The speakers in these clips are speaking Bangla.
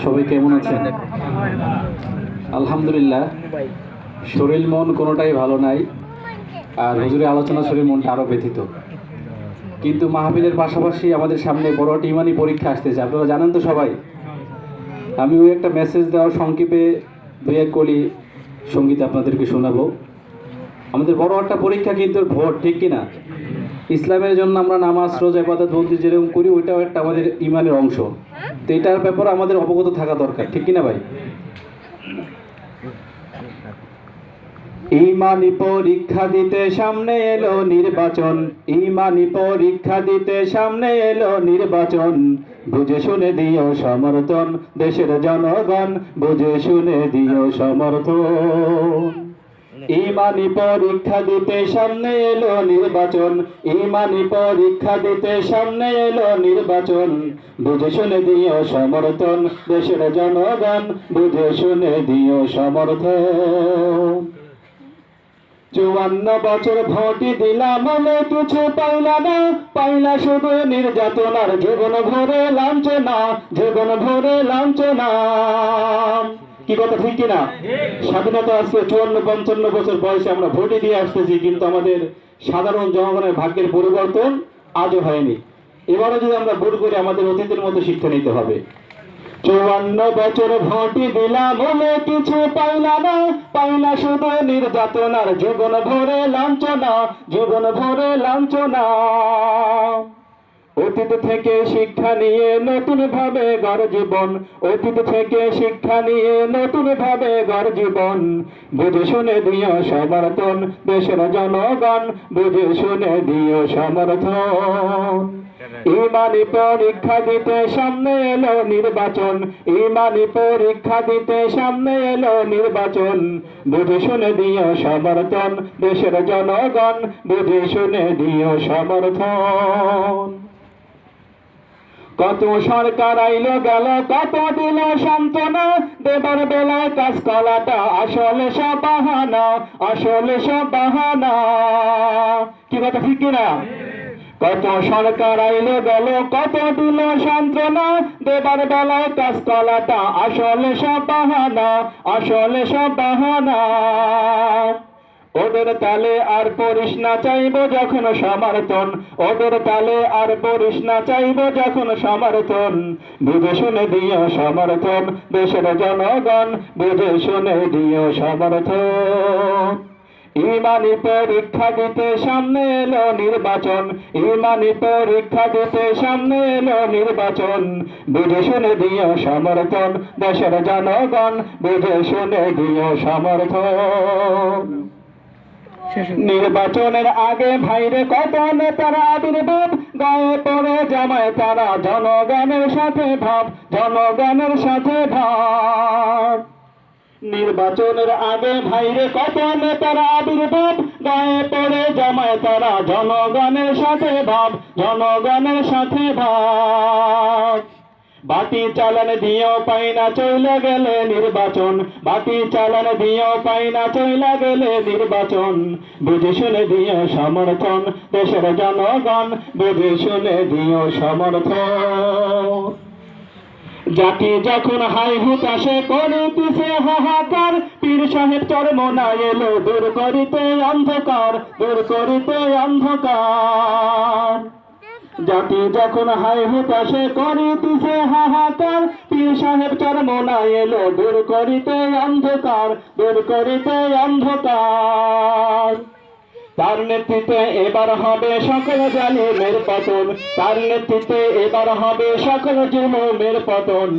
সবাই কেমন আছেন? আলহামদুলিল্লাহ, শরীর মন কোনোটাই ভালো নাই। আর হুজুরের আলোচনা শরীর মনটা আরও ব্যথিত। কিন্তু মাহফিলের পাশাপাশি আমাদের সামনে বড় একটা ইমানি পরীক্ষা আসতেছে, আপনারা জানেন তো সবাই। আমি ওই একটা মেসেজ দেওয়ার সংক্ষেপে দুই এক কলি সঙ্গীত আপনাদেরকে শোনাবো। আমাদের বড় একটা পরীক্ষা কিন্তু ভোট, ঠিক কিনা? ইসলামের জন্য আমরা নামাজ রোজা ইবাদত বন্দি যেরকম করি, ওইটাও একটা আমাদের ইমানের অংশ। তো এটার ব্যাপারে আমাদের অবগত থাকা দরকার, ঠিক কিনা ভাই? ইমানি পরীক্ষা দিতে সামনে এলো নির্বাচন, ইমানি পরীক্ষা দিতে সামনে এলো নির্বাচন। বুঝে শুনে দিও সমর্থন দেশের জনগণ, বুঝে শুনে দিও সমর্থন। ইমানি পরীক্ষা দিতে সামনে এলো নির্বাচন, ইমানি পরীক্ষা দিতে সামনে এলো নির্বাচন। বুঝে শুনে দিও সমর্থন দেশের জনগণ, বুঝে শুনে দিও সমর্থন। 54 বছর ভোটই দিলাম বলে কিছু পাইলা না, পাইলা শুধু নির্যাতনার জীবন ভরে লাঞ্ছনা, জীবন ভরে লাঞ্ছনা। কি কথা, ঠিক কিনা? স্বাধীনতা আজকে 54-55 বছর বয়সে আমরা ভোটই দিয়ে আসতেছি, কিন্তু আমাদের সাধারণ জনগণের ভাগ্যের পরিবর্তন আজও হয়নি। এবারও যদি আমরা ভোট করি, আমাদের অতীতের মতো শিক্ষা নিতে হবে। 54 বছর ভোটই দিলাম বলে কিছু পাইলা না, পাইলা শুধু নির্যাতনার জীবন ভরে লাঞ্ছনা, জীবন ভরে লাঞ্ছনা। অতীত থেকে শিক্ষা নিয়ে নতুন ভাবে গড় জীবন, অতীত থেকে শিক্ষা নিয়ে নতুন ভাবে গড় জীবন। বুঝে শুনে দিও সমর্থন দেশের জনগণ, বুঝে শুনে দিও সমর্থন। ইমানি পরীক্ষা দিতে সামনে এলো নির্বাচন, ইমানি পরীক্ষা দিতে সামনে এলো নির্বাচন। বুঝে শুনে দিও সমর্থন দেশের জনগণ, বুঝে শুনে দিও সমর্থন। কত সরকার আইলো গেল, কত দিল সান্ত্বনা, দেবার বেলায় কাজ কলাটা আসলে সব বাহানা, আসলে সব বাহানা। কি কথা, ঠিক কিনা? কত সরকার আইলো গেল, কত দিল সান্ত্বনা, দেবার বেলায় কাজ কলাটা আসলে সব বাহানা, আসলে সব বাহানা। ওদের তালে আর পড়িস না চাইবো যখন সমর্থন, ওদের তালে আর পড়িস না চাইবো যখন সমর্থন। বুঝে শুনে দিও সমর্থন দেশের জনগণ, বুঝে শুনে দিও সমর্থন। ইমানি পরীক্ষা দিতে সামনে এলো নির্বাচন, ইমানি পরীক্ষা দিতে সামনে এলো নির্বাচন। বুঝে শুনে দিও সমর্থন দেশের জনগণ, বুঝে শুনে দিও সমর্থন। নির্বাচনের আগে ভাইরে কত নেতার আবির্ভাব, গায়ে পড়ে জামায় তারা জনগণের সাথে ভাব, জনগণের সাথে ভাব। নির্বাচনের আগে ভাইরে কত নেতার আবির্ভাব, গায়ে পড়ে জামায় তারা জনগণের সাথে ভাব, জনগণের সাথে ভাব। বাটি চালান দিয়েও পাই না চইলা গেলে নির্বাচন, বাটি চালান দিয়েও পাই না চইলা গেলে নির্বাচন। বুঝে শুনে দিও সমর্থন দেশের জনগণ, বুঝে শুনে দিও সমর্থন। জাতি যখন হাই হুতাশে করিতেছে হাহাকার, পীর সাহেব চরমোনায় এলো দূর করিতে অন্ধকার, দূর করিতে অন্ধকার। জাতি যখন হাই হুতাশে করিতেছে হাহাকার, পীর সাহেব চরমোনায় এলো দূর করিতে অন্ধকার, দূর করিতে অন্ধকার। তার নেতৃত্বে এবার হবে সকল জালিমের পতন, তার নেতৃত্বে এবার হবে সকল জুলুমের পতন।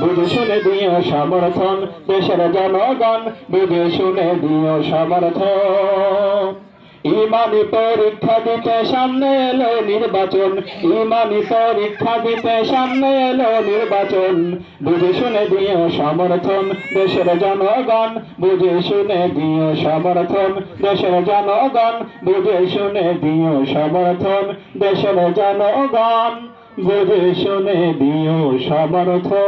বুঝে শুনে দিও সমর্থন দেশের জনগণ, বুঝে শুনে দিও সমর্থন। ইমানি পরীক্ষা দিতে সামনে এলো নির্বাচন, ইমানি পরীক্ষা দিতে সামনে এলো নির্বাচন। বুঝে শুনে দিও সমর্থন দেশের জনগণ, বুঝে শুনে দিও সমর্থন দেশের জনগণ, বুঝে শুনে দিও সমর্থন দেশের জনগণ, বুঝে শুনে দিও সমর্থন।